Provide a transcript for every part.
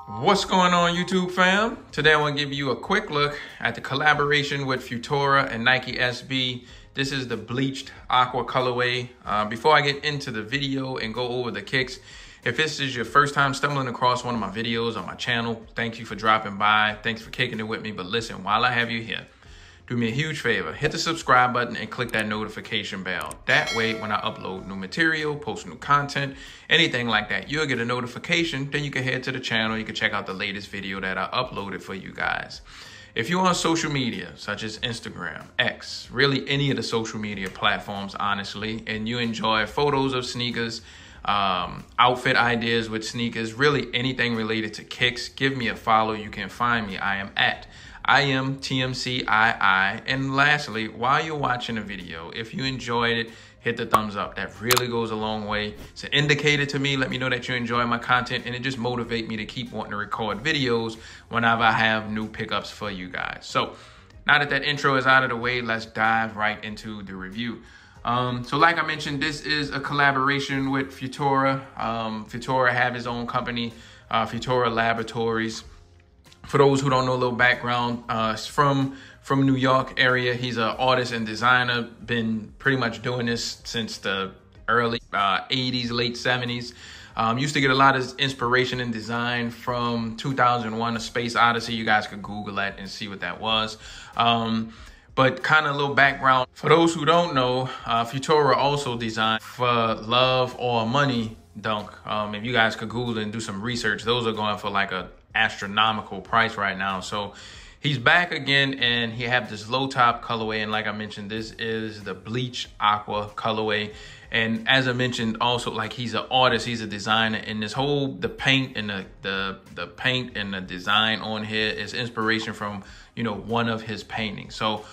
What's going on, YouTube fam? Today I want to give you a quick look at the collaboration with Futura and Nike SB. This is the Bleached Aqua colorway. Before I get into the video and go over the kicks, if this is your first time stumbling across one of my videos on my channel, thank you for dropping by. Thanks for kicking it with me. But listen, while I have you here, do me a huge favor, hit the subscribe button and click that notification bell. That way, when I upload new material, post new content, anything like that, you'll get a notification. Then you can head to the channel. You can check out the latest video that I uploaded for you guys. If you're on social media, such as Instagram, X, really any of the social media platforms, honestly, and you enjoy photos of sneakers, outfit ideas with sneakers, really anything related to kicks, give me a follow. You can find me. I am at iAMTMCII. And lastly, while you're watching the video, if you enjoyed it, hit the thumbs up. That really goes a long way. It's an indicator to me. Let me know that you enjoy my content, and it just motivates me to keep wanting to record videos whenever I have new pickups for you guys. So now that intro is out of the way, let's dive right into the review. So like I mentioned, this is a collaboration with Futura. Futura have his own company, Futura Laboratories. For those who don't know, a little background, from New York area. He's an artist and designer, been pretty much doing this since the early 80s, late 70s. Used to get a lot of inspiration and design from 2001, A Space Odyssey. You guys could Google that and see what that was. But kind of a little background. For those who don't know, Futura also designed for Love or Money Dunk. If you guys could Google and do some research, those are going for like a astronomical price right now. So he's back again, and he have this low top colorway, and like I mentioned, this is the Bleached Aqua colorway. And as I mentioned, also, like, he's an artist, he's a designer, and this whole the paint and the paint and the design on here is inspiration from, you know, one of his paintings. So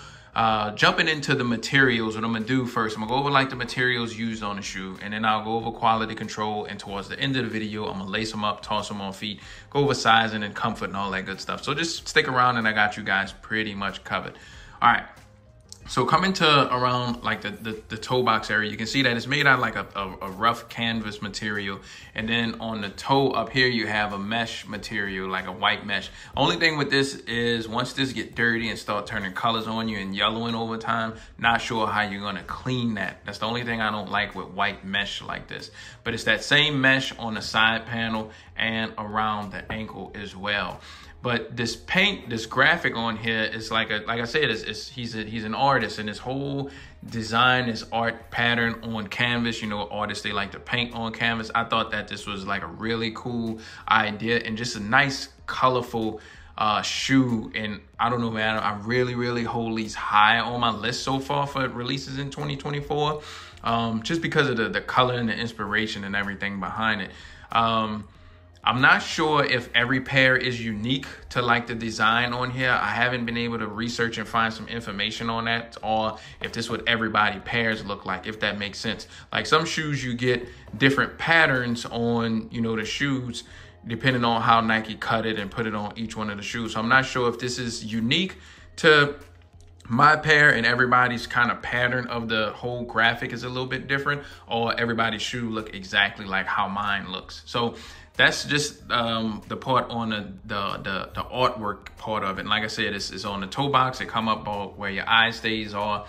jumping into the materials, what I'm gonna do first, I'm gonna go over like the materials used on the shoe, and then I'll go over quality control, and towards the end of the video, I'm gonna lace them up, toss them on feet, go over sizing and comfort and all that good stuff. So just stick around, and I got you guys pretty much covered. All right. So coming to around like the toe box area, you can see that it's made out of like a rough canvas material. And then on the toe up here, you have a mesh material, like a white mesh. Only thing with this is once this get dirty and start turning colors on you and yellowing over time, not sure how you're gonna clean that. That's the only thing I don't like with white mesh like this. But it's that same mesh on the side panel and around the ankle as well. But this paint, this graphic on here is like I said, he's an artist, and this whole design, this art pattern on canvas. You know, artists, they like to paint on canvas. I thought that this was like a really cool idea and just a nice, colorful shoe. And I don't know, man, I really hold these high on my list so far for releases in 2024, just because of the color and the inspiration and everything behind it. I'm not sure if every pair is unique to like the design on here. I haven't been able to research and find some information on that, or if this what everybody pairs look like, if that makes sense. Like some shoes, you get different patterns on, you know, the shoes, depending on how Nike cut it and put it on each one of the shoes. So I'm not sure if this is unique to my pair and everybody's kind of pattern of the whole graphic is a little bit different, or everybody's shoe look exactly like how mine looks. So that's just the part on the artwork part of it. And like I said, it's on the toe box. It come up where your eye stays are.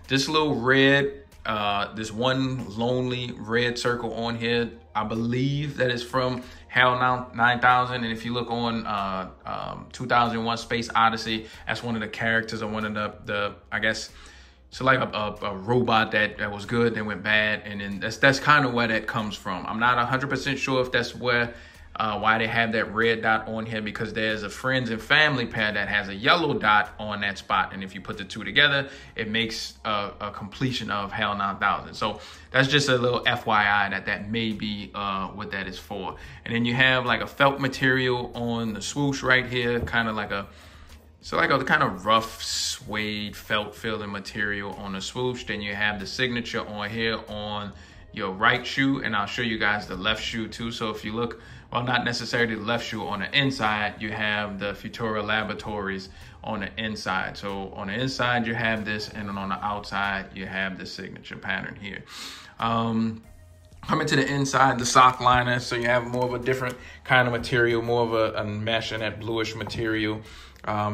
This little red, this one lonely red circle on here, I believe that is from Hell 9000. And if you look on 2001 Space Odyssey, that's one of the characters, or one of the I guess, so like a robot that was good, then went bad, and then that's kind of where that comes from. I'm not 100% sure if that's why they have that red dot on here, because there's a friends and family pair that has a yellow dot on that spot, and if you put the two together, it makes a completion of Hell 9000. So that's just a little FYI that may be what that is for. And then you have like a felt material on the swoosh right here, kind of like a kind of rough suede felt feeling material on the swoosh. Then you have the signature on here on your right shoe, and I'll show you guys the left shoe too. So if you look, well, not necessarily the left shoe, on the inside you have the Futura Laboratories on the inside. So on the inside you have this, and then on the outside you have the signature pattern here. Coming to the inside, the sock liner, so you have more of a different kind of material, more of a mesh and that bluish material.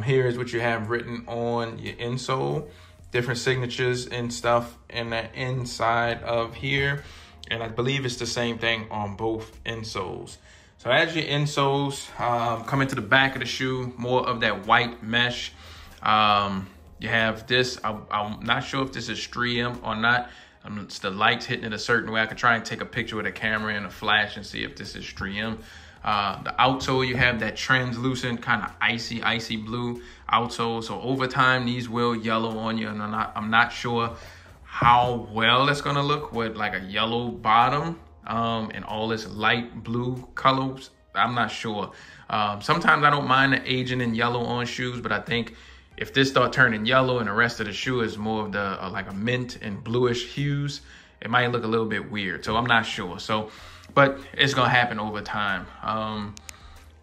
Here is what you have written on your insole, different signatures and stuff in the inside of here. And I believe it's the same thing on both insoles. So as your insoles, coming to the back of the shoe, more of that white mesh. You have this, I'm not sure if this is Stream or not. It's the lights hitting it a certain way. I could try and take a picture with a camera and a flash and see if this is Stream. The outsole, you have that translucent kind of icy blue outsole. So over time, these will yellow on you, and I'm not sure how well it's gonna look with like a yellow bottom and all this light blue colors. I'm not sure. Sometimes I don't mind the aging in yellow on shoes, but I think if this start turning yellow and the rest of the shoe is more of the like a mint and bluish hues, it might look a little bit weird. So I'm not sure. So, but it's gonna happen over time.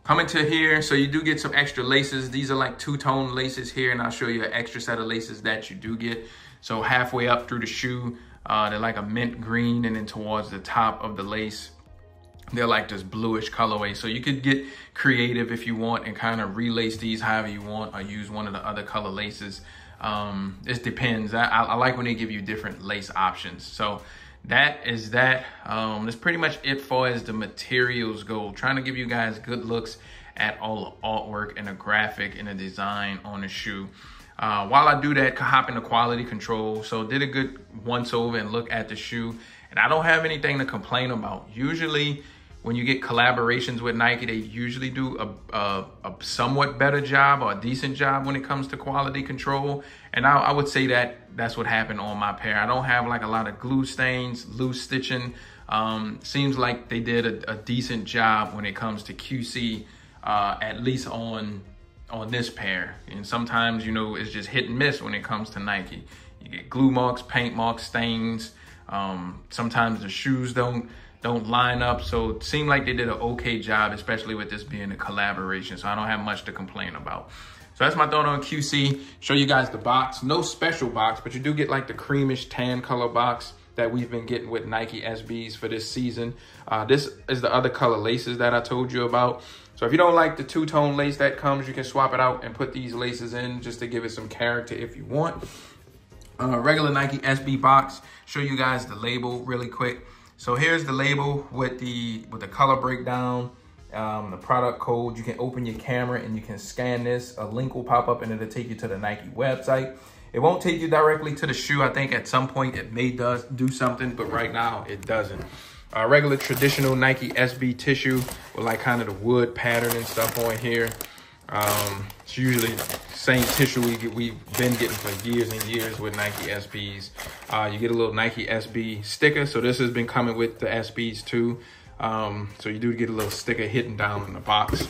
Coming to here, so you do get some extra laces. These are like two-tone laces here, and I'll show you an extra set of laces that you do get. So halfway up through the shoe, they're like a mint green, and then towards the top of the lace, they're like this bluish colorway. So you could get creative if you want and kind of relace these however you want, or use one of the other color laces. It depends. I like when they give you different lace options. So that is that. That's pretty much it far as the materials go. Trying to give you guys good looks at all the artwork and the graphic and the design on the shoe. While I do that, hop into quality control. So did a good once over and look at the shoe, and I don't have anything to complain about. Usually when you get collaborations with Nike, they usually do a somewhat better job or a decent job when it comes to quality control. And I would say that that's what happened on my pair. I don't have like a lot of glue stains, loose stitching. Seems like they did a decent job when it comes to QC, at least on this pair. And sometimes, you know, it's just hit and miss when it comes to Nike. You get glue marks, paint marks, stains. Sometimes the shoes don't line up. So it seemed like they did an okay job, especially with this being a collaboration. So I don't have much to complain about. So that's my thought on QC. Show you guys the box. No special box, but you do get like the creamish tan color box that we've been getting with Nike SBs for this season. This is the other color laces that I told you about. So if you don't like the two-tone lace that comes, you can swap it out and put these laces in just to give it some character if you want. Regular Nike SB box. Show you guys the label really quick. So here's the label with the color breakdown, the product code. You can open your camera and you can scan this. A link will pop up and it'll take you to the Nike website. It won't take you directly to the shoe. I think at some point it may do something, but right now it doesn't. Regular traditional Nike SB tissue with like kind of the wood pattern and stuff on here. It's usually the same tissue we've been getting for years and years with Nike SBs. You get a little Nike SB sticker. So this has been coming with the SBs too. So you do get a little sticker hidden down in the box.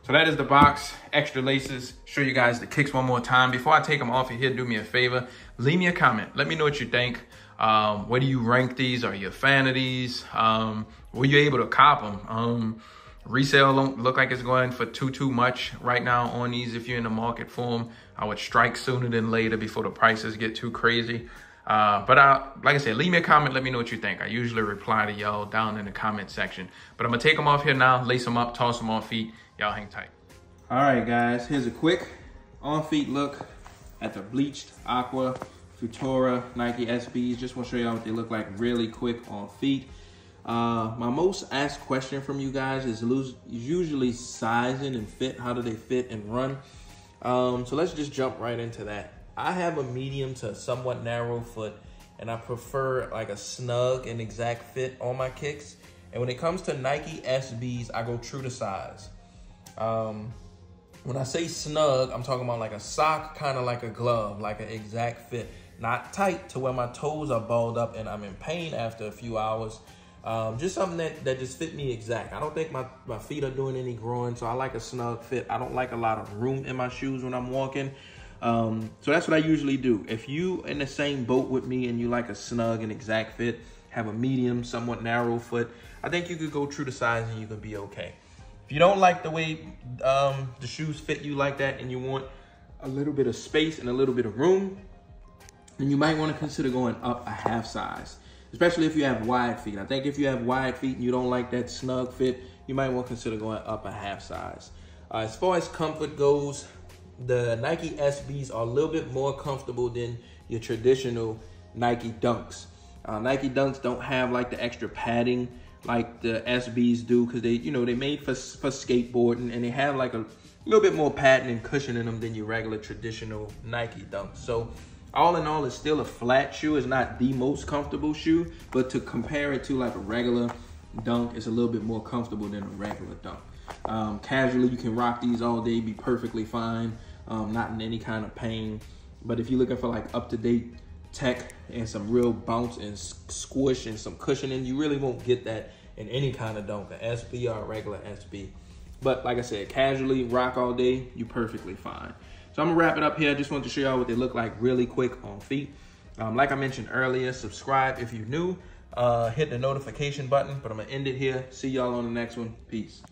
So that is the box, extra laces. Show you guys the kicks one more time. Before I take them off of here, do me a favor. Leave me a comment. Let me know what you think. Where do you rank these? Are you a fan of these? Were you able to cop them? Resale don't look like it's going for too much right now on these. If you're in the market for them, I would strike sooner than later before the prices get too crazy. But like I said, leave me a comment. Let me know what you think. I usually reply to y'all down in the comment section. But I'm going to take them off here now, lace them up, toss them on feet. Y'all hang tight. All right, guys. Here's a quick on-feet look at the Bleached Aqua Futura Nike SBs. Just want to show y'all what they look like really quick on feet. My most asked question from you guys is usually sizing and fit. How do they fit and run? So let's just jump right into that. I have a medium to somewhat narrow foot, and I prefer like a snug and exact fit on my kicks. And when it comes to Nike SBs, I go true to size. When I say snug, I'm talking about like a sock, kind of like a glove, like an exact fit. Not tight to where my toes are balled up and I'm in pain after a few hours. Just something that just fit me exact. I don't think my feet are doing any growing, so I like a snug fit. I don't like a lot of room in my shoes when I'm walking. So that's what I usually do. If you in the same boat with me and you like a snug and exact fit, have a medium, somewhat narrow foot, I think you could go true to size and you could be okay. If you don't like the way the shoes fit you like that and you want a little bit of space and a little bit of room, then you might want to consider going up a half size. especially if you have wide feet. I think if you have wide feet and you don't like that snug fit, you might want to consider going up a half size. As far as comfort goes, the Nike SBs are a little bit more comfortable than your traditional Nike Dunks. Nike Dunks don't have like the extra padding like the SBs do, because they made for skateboarding, and they have like a little bit more padding and cushion in them than your regular traditional Nike Dunks. So all in all, it's still a flat shoe. It's not the most comfortable shoe, but to compare it to like a regular Dunk, it's a little bit more comfortable than a regular Dunk. Casually, you can rock these all day, be perfectly fine, not in any kind of pain. But if you're looking for like up-to-date tech and some real bounce and squish and some cushioning, you really won't get that in any kind of Dunk, an SB or a regular SB. But like I said, casually, rock all day, you're perfectly fine. So I'm gonna wrap it up here. I just wanted to show y'all what they look like really quick on feet. Like I mentioned earlier, subscribe if you're new, hit the notification button, but I'm gonna end it here. See y'all on the next one. Peace.